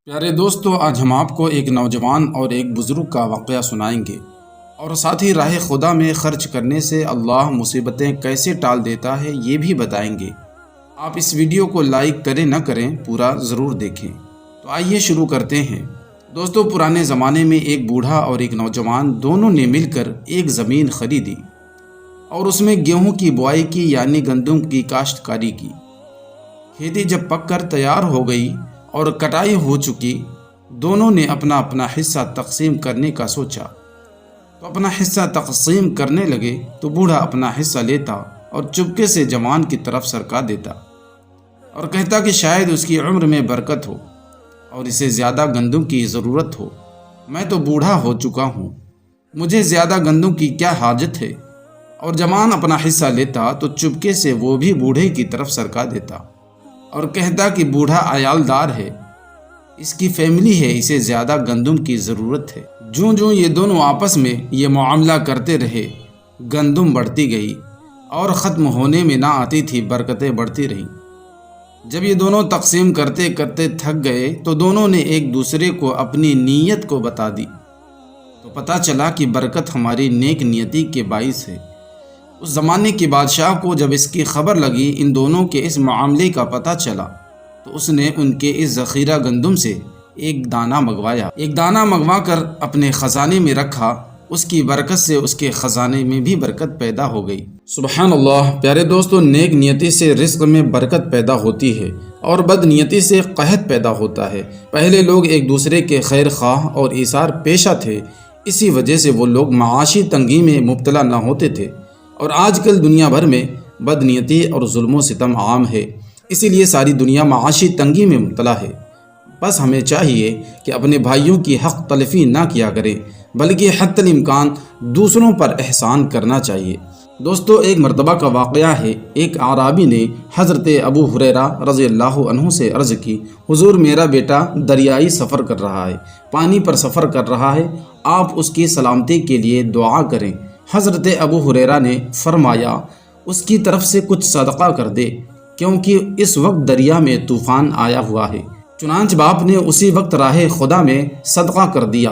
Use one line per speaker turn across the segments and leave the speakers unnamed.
پیارے دوستو، آج ہم آپ کو ایک نوجوان اور ایک بزرگ کا واقعہ سنائیں گے اور ساتھ ہی راہ خدا میں خرچ کرنے سے اللہ مصیبتیں کیسے ٹال دیتا ہے یہ بھی بتائیں گے۔ آپ اس ویڈیو کو لائک کریں نہ کریں، پورا ضرور دیکھیں۔ تو آئیے شروع کرتے ہیں۔ دوستو، پرانے زمانے میں ایک بوڑھا اور ایک نوجوان دونوں نے مل کر ایک زمین خریدی اور اس میں گیہوں کی بوائی کی، یعنی گندم کی کاشتکاری کی۔ کھیتی جب پک کر تیار ہو گئی اور کٹائی ہو چکی، دونوں نے اپنا اپنا حصہ تقسیم کرنے کا سوچا۔ تو اپنا حصہ تقسیم کرنے لگے تو بوڑھا اپنا حصہ لیتا اور چپکے سے جوان کی طرف سرکا دیتا اور کہتا کہ شاید اس کی عمر میں برکت ہو اور اسے زیادہ گندم کی ضرورت ہو۔ میں تو بوڑھا ہو چکا ہوں، مجھے زیادہ گندم کی کیا حاجت ہے؟ اور جوان اپنا حصہ لیتا تو چپکے سے وہ بھی بوڑھے کی طرف سرکا دیتا اور کہتا کہ بوڑھا عیالدار ہے، اس کی فیملی ہے، اسے زیادہ گندم کی ضرورت ہے۔ جوں یہ دونوں آپس میں یہ معاملہ کرتے رہے، گندم بڑھتی گئی اور ختم ہونے میں نہ آتی تھی، برکتیں بڑھتی رہیں۔ جب یہ دونوں تقسیم کرتے کرتے تھک گئے تو دونوں نے ایک دوسرے کو اپنی نیت کو بتا دی، تو پتہ چلا کہ برکت ہماری نیک نیتی کے باعث ہے۔ اس زمانے کے بادشاہ کو جب اس کی خبر لگی، ان دونوں کے اس معاملے کا پتہ چلا، تو اس نے ان کے اس ذخیرہ گندم سے ایک دانہ منگوایا۔ ایک دانہ منگوا کر اپنے خزانے میں رکھا، اس کی برکت سے اس کے خزانے میں بھی برکت پیدا ہو گئی۔ سبحان اللہ! پیارے دوستو، نیک نیتی سے رزق میں برکت پیدا ہوتی ہے اور بد نیتی سے قحط پیدا ہوتا ہے۔ پہلے لوگ ایک دوسرے کے خیر خواہ اور ایثار پیشہ تھے، اسی وجہ سے وہ لوگ معاشی تنگی میں مبتلا نہ ہوتے تھے، اور آج کل دنیا بھر میں بد نیتی اور ظلم و ستم عام ہے، اسی لیے ساری دنیا معاشی تنگی میں مبتلا ہے۔ بس ہمیں چاہیے کہ اپنے بھائیوں کی حق تلفی نہ کیا کریں، بلکہ حتی الامکان دوسروں پر احسان کرنا چاہیے۔ دوستو، ایک مرتبہ کا واقعہ ہے، ایک اعرابی نے حضرت ابو ہریرہ رضی اللہ عنہ سے عرض کی، حضور میرا بیٹا دریائی سفر کر رہا ہے، پانی پر سفر کر رہا ہے، آپ اس کی سلامتی کے لیے دعا کریں۔ حضرت ابو ہریرہ نے فرمایا، اس کی طرف سے کچھ صدقہ کر دے، کیونکہ اس وقت دریا میں طوفان آیا ہوا ہے۔ چنانچہ باپ نے اسی وقت راہ خدا میں صدقہ کر دیا،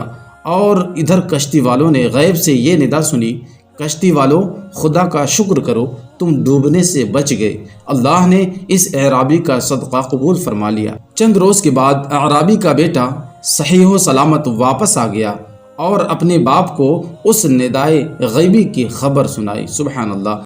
اور ادھر کشتی والوں نے غیب سے یہ ندا سنی، کشتی والوں خدا کا شکر کرو، تم ڈوبنے سے بچ گئے۔ اللہ نے اس اعرابی کا صدقہ قبول فرما لیا۔ چند روز کے بعد اعرابی کا بیٹا صحیح و سلامت واپس آ گیا اور اپنے باپ کو اس ندائے غیبی کی خبر سنائی۔ سبحان اللہ!